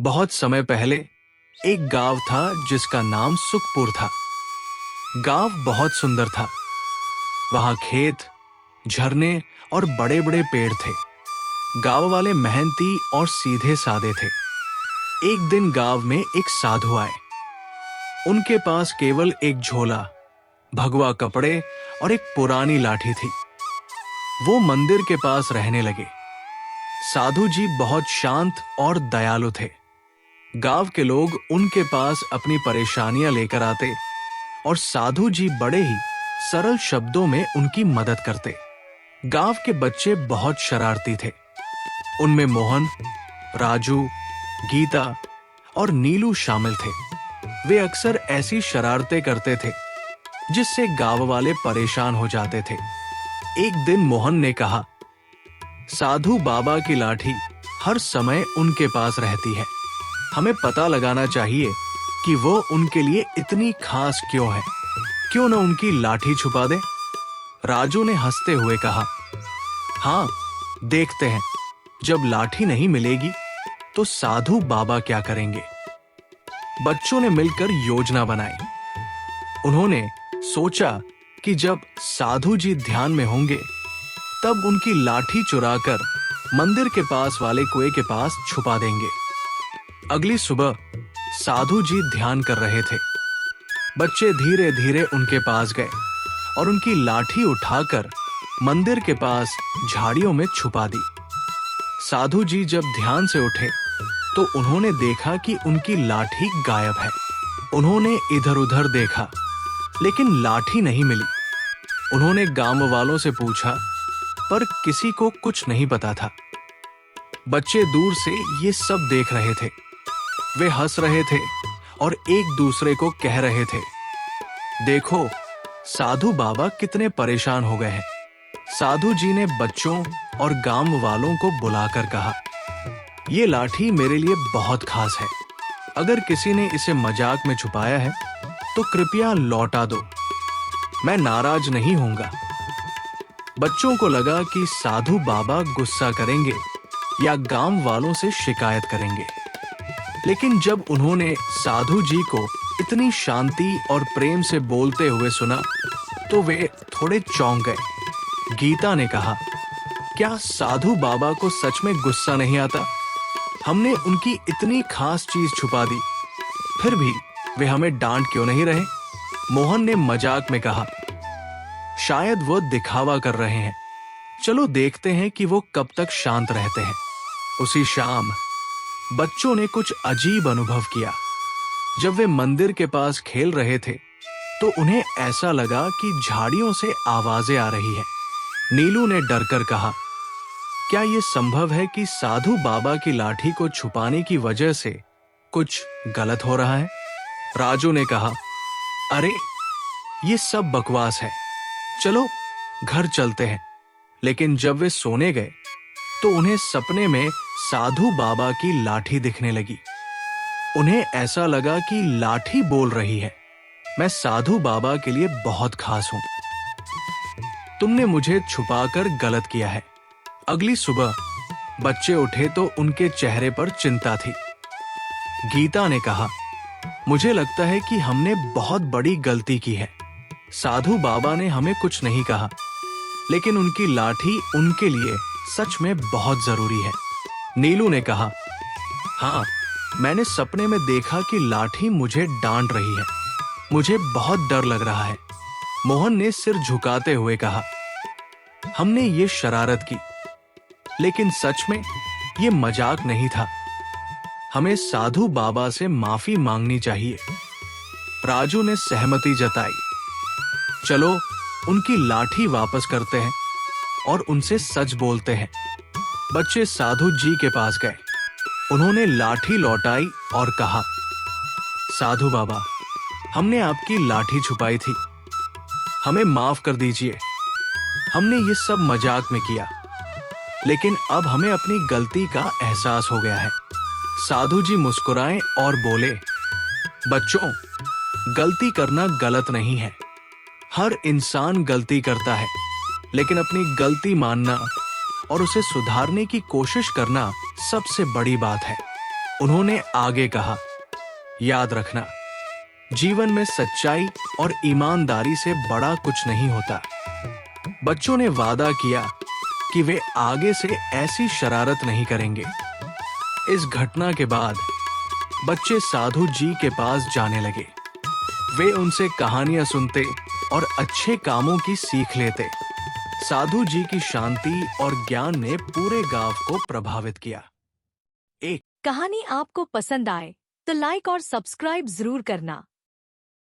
बहुत समय पहले एक गांव था जिसका नाम सुखपुर था। गांव बहुत सुंदर था। वहां खेत, झरने और बड़े-बड़े पेड़ थे। गांव वाले मेहनती और सीधे साधे थे। एक दिन गांव में एक साधु आए। उनके पास केवल एक झोला, भगवा कपड़े और एक पुरानी लाठी थी। वो मंदिर के पास रहने लगे। साधु जी बहुत शांत और दयालु थे। गांव के लोग उनके पास अपनी परेशानियां लेकर आते और साधु जी बड़े ही सरल शब्दों में उनकी मदद करते। गांव के बच्चे बहुत शरारती थे। उनमें मोहन, राजू, गीता और नीलू शामिल थे। वे अक्सर ऐसी शरारतें करते थे जिससे गांव वाले परेशान हो जाते थे। एक दिन मोहन ने कहा, साधु बाबा की लाठी हर समय उनके पास रहती है। हमें पता लगाना चाहिए कि वो उनके लिए इतनी खास क्यों है। क्यों न उनकी लाठी छुपा दे? राजू ने हंसते हुए कहा, हाँ, देखते हैं। जब लाठी नहीं मिलेगी तो साधु बाबा क्या करेंगे? बच्चों ने मिलकर योजना बनाई। उन्होंने सोचा कि जब साधु जी ध्यान में होंगे तब उनकी लाठी चुराकर मंदिर के पास वाले कुएं के पास छुपा देंगे। अगली सुबह साधु जी ध्यान कर रहे थे। बच्चे धीरे धीरे उनके पास गए और उनकी लाठी उठाकर मंदिर के पास झाड़ियों में छुपा दी। साधु जी जब ध्यान से उठे तो उन्होंने देखा कि उनकी लाठी गायब है। उन्होंने इधर-उधर देखा, लेकिन लाठी नहीं मिली। उन्होंने गांव वालों से पूछा, पर किसी को कुछ नहीं पता था। बच्चे दूर से ये सब देख रहे थे। वे हंस रहे थे और एक दूसरे को कह रहे थे, देखो, साधु बाबा कितने परेशान हो गए हैं। साधु जी ने बच्चों और गांव वालों को बुलाकर कहा, ये लाठी मेरे लिए बहुत खास है। अगर किसी ने इसे मजाक में छुपाया है तो कृपया लौटा दो। मैं नाराज नहीं होऊंगा। बच्चों को लगा कि साधु बाबा गुस्सा करेंगे या गांव वालों से शिकायत करेंगे। लेकिन जब उन्होंने साधु जी को इतनी शांति और प्रेम से बोलते हुए सुना तो वे थोड़े चौंक गए। गीता ने कहा, क्या साधु बाबा को सच में गुस्सा नहीं आता? हमने उनकी इतनी खास चीज छुपा दी, फिर भी वे हमें डांट क्यों नहीं रहे? मोहन ने मजाक में कहा, शायद वो दिखावा कर रहे हैं। चलो देखते हैं कि वो कब तक शांत रहते हैं। उसी शाम बच्चों ने कुछ अजीब अनुभव किया। जब वे मंदिर के पास खेल रहे थे तो उन्हें ऐसा लगा कि झाड़ियों से आवाजें आ रही हैं। नीलू ने डरकर कहा, क्या ये संभव है कि साधु बाबा की लाठी को छुपाने की वजह से कुछ गलत हो रहा है? राजू ने कहा, अरे, ये सब बकवास है। चलो घर चलते हैं। लेकिन जब वे सोने गए तो उन्हें सपने में साधु बाबा की लाठी दिखने लगी। उन्हें ऐसा लगा कि लाठी बोल रही है, मैं साधु बाबा के लिए बहुत खास हूं। तुमने मुझे छुपाकर गलत किया है। अगली सुबह बच्चे उठे तो उनके चेहरे पर चिंता थी। गीता ने कहा, मुझे लगता है कि हमने बहुत बड़ी गलती की है। साधु बाबा ने हमें कुछ नहीं कहा, लेकिन उनकी लाठी उनके लिए सच में बहुत जरूरी है। नीलू ने कहा, हाँ, मैंने सपने में देखा कि लाठी मुझे डांट रही है। मुझे बहुत डर लग रहा है। मोहन ने सिर झुकाते हुए कहा, हमने ये शरारत की, लेकिन सच में ये मजाक नहीं था। हमें साधु बाबा से माफी मांगनी चाहिए। राजू ने सहमति जताई। चलो उनकी लाठी वापस करते हैं और उनसे सच बोलते हैं। बच्चे साधु जी के पास गए। उन्होंने लाठी लौटाई और कहा, साधु बाबा, हमने आपकी लाठी छुपाई थी। हमें माफ कर दीजिए। हमने ये सब मजाक में किया, लेकिन अब हमें अपनी गलती का एहसास हो गया है। साधु जी मुस्कुराए और बोले, बच्चों, गलती करना गलत नहीं है। हर इंसान गलती करता है, लेकिन अपनी गलती मानना और उसे सुधारने की कोशिश करना सबसे बड़ी बात है। उन्होंने आगे कहा, याद रखना, जीवन में सच्चाई और ईमानदारी से बड़ा कुछ नहीं होता। बच्चों ने वादा किया कि वे आगे से ऐसी शरारत नहीं करेंगे। इस घटना के बाद बच्चे साधु जी के पास जाने लगे। वे उनसे कहानियां सुनते और अच्छे कामों की सीख लेते। साधु जी की शांति और ज्ञान ने पूरे गांव को प्रभावित किया। एक कहानी आपको पसंद आए तो लाइक और सब्सक्राइब जरूर करना।